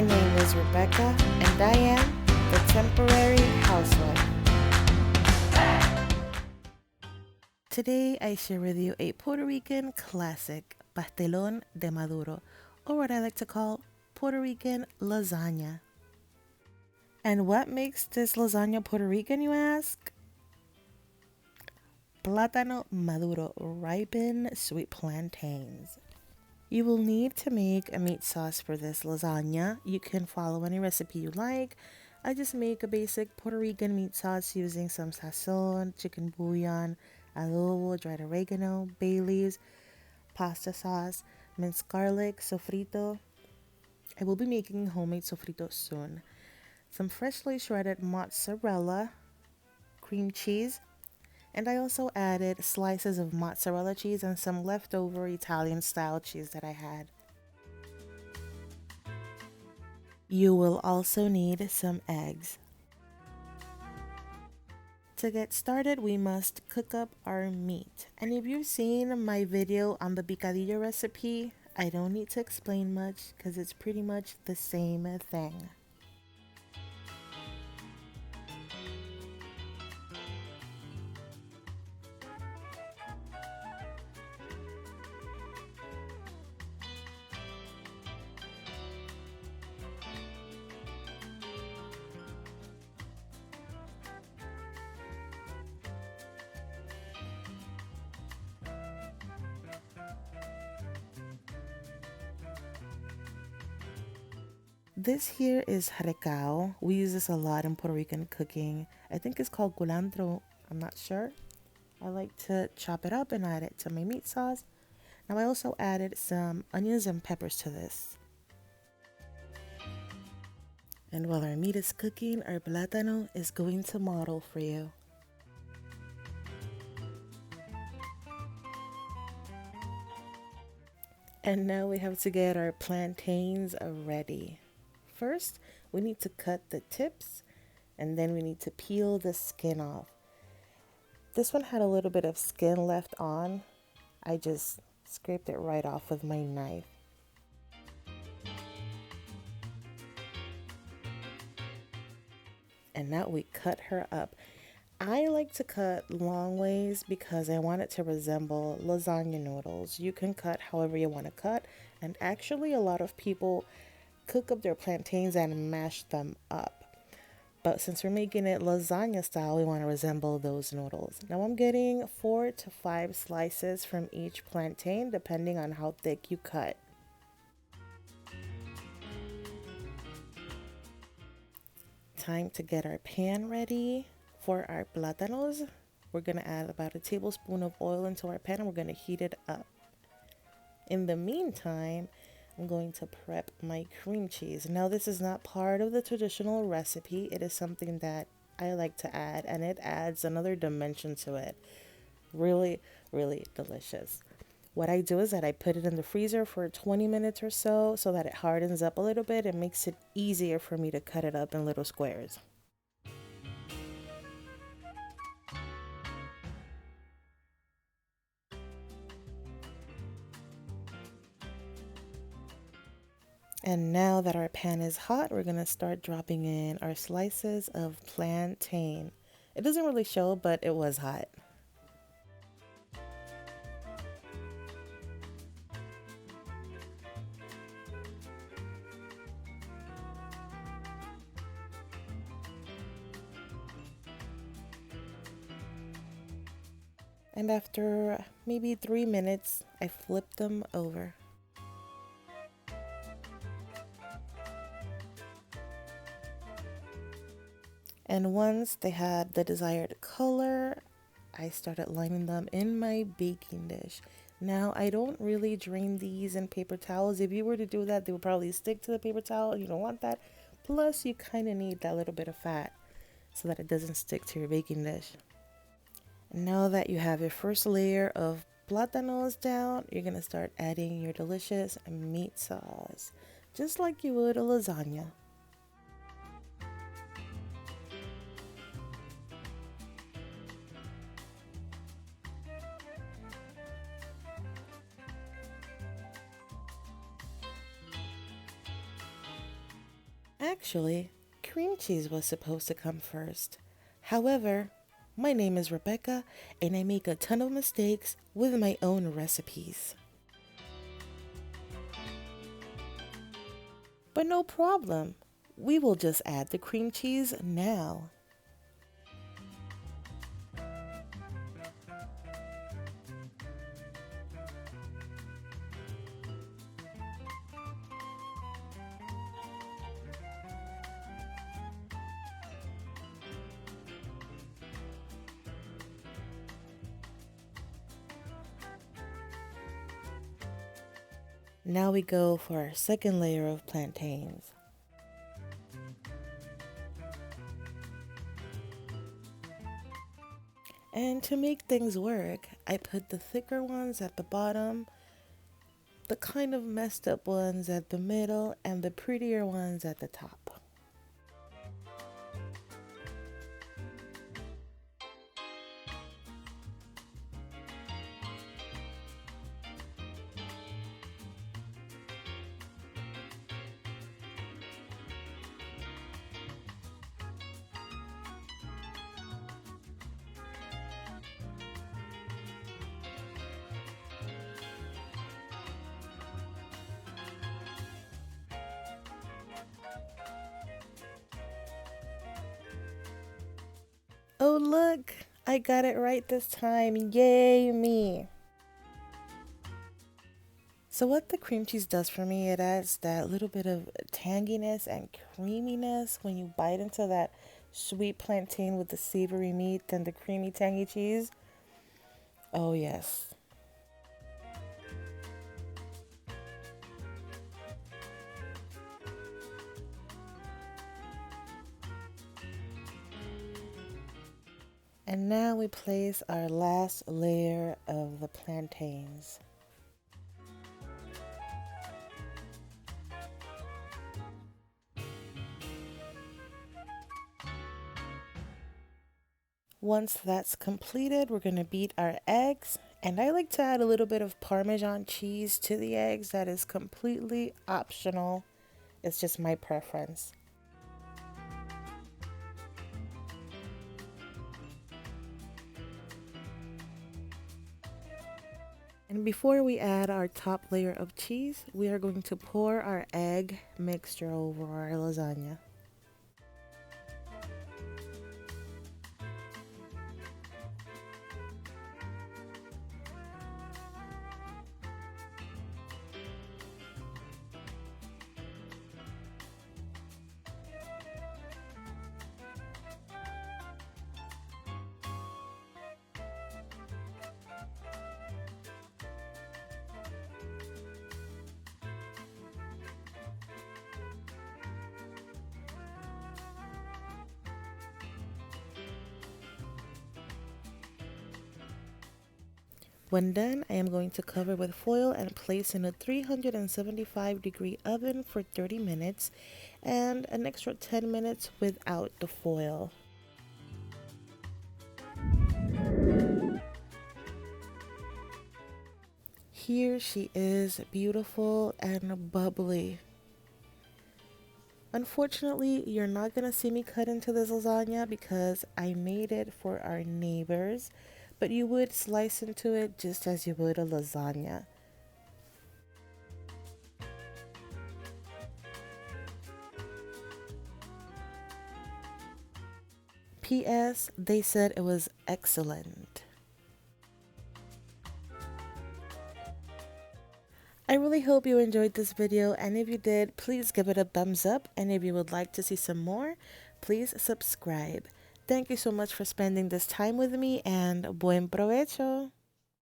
My name is Rebecca, and I am the temporary housewife. Today, I share with you a Puerto Rican classic, Pastelón de Maduro, or what I like to call Puerto Rican lasagna. And what makes this lasagna Puerto Rican, you ask? Plátano maduro, ripen sweet plantains. You will need to make a meat sauce for this lasagna. You can follow any recipe you like. I just make a basic Puerto Rican meat sauce using some sazon, chicken bouillon, adobo, dried oregano, bay leaves, pasta sauce, minced garlic, sofrito. I will be making homemade sofrito soon. Some freshly shredded mozzarella, cream cheese, and I also added slices of mozzarella cheese and some leftover Italian style cheese that I had. You will also need some eggs. To get started, we must cook up our meat. And if you've seen my video on the picadillo recipe, I don't need to explain much because it's pretty much the same thing. This here is recao. We use this a lot in Puerto Rican cooking. I think it's called culantro. I'm not sure. I like to chop it up and add it to my meat sauce. Now I also added some onions and peppers to this. And while our meat is cooking, our plátano is going to model for you. And now we have to get our plantains ready. First, we need to cut the tips, and then we need to peel the skin off. This one had a little bit of skin left on. I just scraped it right off with my knife. And now we cut her up. I like to cut long ways because I want it to resemble lasagna noodles. You can cut however you want to cut, and actually a lot of people cook up their plantains and mash them up. But since we're making it lasagna style, we want to resemble those noodles. Now I'm getting 4 to 5 slices from each plantain, depending on how thick you cut. Time to get our pan ready. For our plátanos, we're going to add about a tablespoon of oil into our pan and we're going to heat it up. In the meantime, I'm going to prep my cream cheese. Now, this is not part of the traditional recipe. It is something that I like to add, and it adds another dimension to it. Really, really delicious. What I do is that I put it in the freezer for 20 minutes or so that it hardens up a little bit and makes it easier for me to cut it up in little squares. And now that our pan is hot, we're going to start dropping in our slices of plantain. It doesn't really show, but it was hot. And after maybe 3 minutes, I flipped them over. And once they had the desired color, I started lining them in my baking dish. Now, I don't really drain these in paper towels. If you were to do that, they would probably stick to the paper towel. You don't want that. Plus, you kind of need that little bit of fat so that it doesn't stick to your baking dish. Now that you have your first layer of plátanos down, you're going to start adding your delicious meat sauce, just like you would a lasagna. Actually, cream cheese was supposed to come first. However, my name is Rebecca and I make a ton of mistakes with my own recipes. But no problem. We will just add the cream cheese now. Now we go for our second layer of plantains. And to make things work, I put the thicker ones at the bottom, the kind of messed up ones at the middle, and the prettier ones at the top. Oh look, I got it right this time. Yay me. So what the cream cheese does for me, it adds that little bit of tanginess and creaminess when you bite into that sweet plantain with the savory meat and the creamy tangy cheese. Oh yes. And now we place our last layer of the plantains. Once that's completed, we're going to beat our eggs. And I like to add a little bit of Parmesan cheese to the eggs. That is completely optional. It's just my preference. And before we add our top layer of cheese, we are going to pour our egg mixture over our lasagna. When done, I am going to cover with foil and place in a 375-degree oven for 30 minutes and an extra 10 minutes without the foil. Here she is, beautiful and bubbly. Unfortunately, you're not going to see me cut into this lasagna because I made it for our neighbors, but you would slice into it just as you would a lasagna. P.S. They said it was excellent. I really hope you enjoyed this video, and if you did, please give it a thumbs up, and if you would like to see some more, please subscribe. Thank you so much for spending this time with me, and buen provecho!